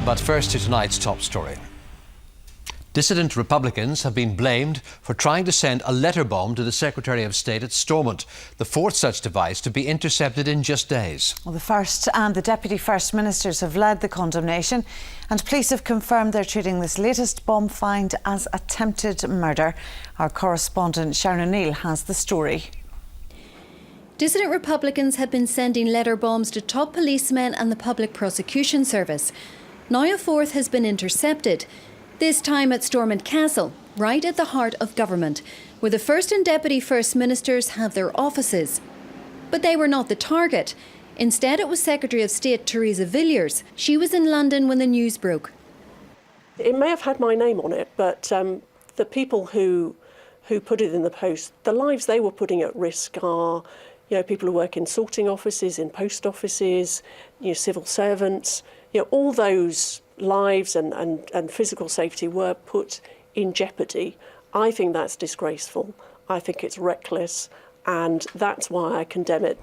But first to tonight's top story. Dissident Republicans have been blamed for trying to send a letter bomb to the Secretary of State at Stormont, the fourth such device to be intercepted in just days. Well, the First and the Deputy First Ministers have led the condemnation, and police have confirmed they're treating this latest bomb find as attempted murder. Our correspondent Sharon O'Neill has the story. Dissident Republicans have been sending letter bombs to top policemen and the Public Prosecution Service. Now a fourth has been intercepted, this time at Stormont Castle, right at the heart of government, where the First and Deputy First Ministers have their offices. But they were not the target. Instead, it was Secretary of State Theresa Villiers. She was in London when the news broke. It may have had my name on it, but the people who put it in the post, the lives they were putting at risk are, people who work in sorting offices, in post offices, civil servants. All those lives and physical safety were put in jeopardy. I think that's disgraceful. I think it's reckless, and that's why I condemn it.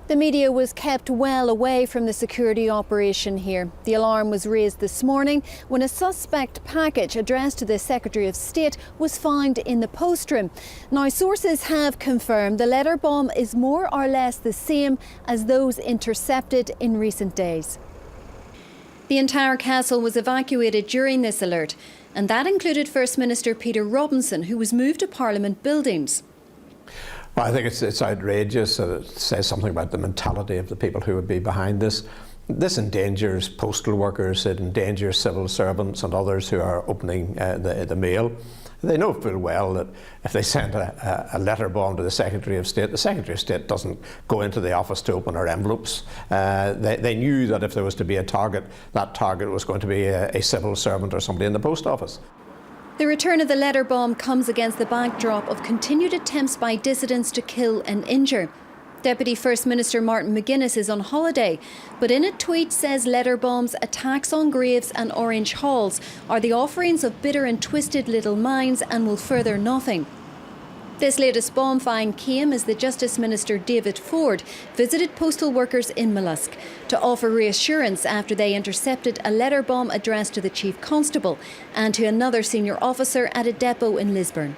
The media was kept well away from the security operation here. The alarm was raised this morning when a suspect package addressed to the Secretary of State was found in the post room. Now, sources have confirmed the letter bomb is more or less the same as those intercepted in recent days. The entire castle was evacuated during this alert, and that included First Minister Peter Robinson, who was moved to Parliament buildings. Well, I think it's outrageous. It says something about the mentality of the people who would be behind this. This endangers postal workers, it endangers civil servants and others who are opening the mail. They know full well that if they send a letter bomb to the Secretary of State, the Secretary of State doesn't go into the office to open her envelopes. They knew that if there was to be a target, that target was going to be a civil servant or somebody in the post office. The return of the letter bomb comes against the backdrop of continued attempts by dissidents to kill and injure. Deputy First Minister Martin McGuinness is on holiday, but in a tweet says letter bombs, attacks on graves and orange halls are the offerings of bitter and twisted little minds and will further nothing. This latest bomb find came as the Justice Minister David Ford visited postal workers in Mollusk to offer reassurance after they intercepted a letter bomb addressed to the Chief Constable and to another senior officer at a depot in Lisburn.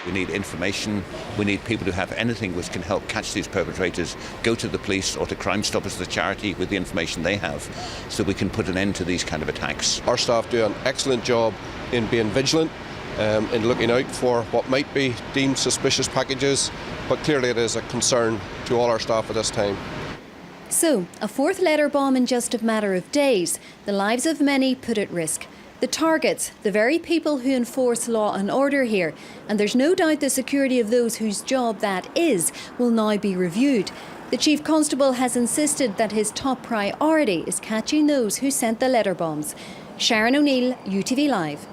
We need information, we need people who have anything which can help catch these perpetrators, go to the police or to Crime Stoppers, the charity, with the information they have, so we can put an end to these kind of attacks. Our staff do an excellent job in being vigilant, in looking out for what might be deemed suspicious packages, but clearly it is a concern to all our staff at this time. So, a fourth letter bomb in just a matter of days, the lives of many put at risk. The targets, the very people who enforce law and order here, and there's no doubt the security of those whose job that is will now be reviewed. The Chief Constable has insisted that his top priority is catching those who sent the letter bombs. Sharon O'Neill, UTV Live.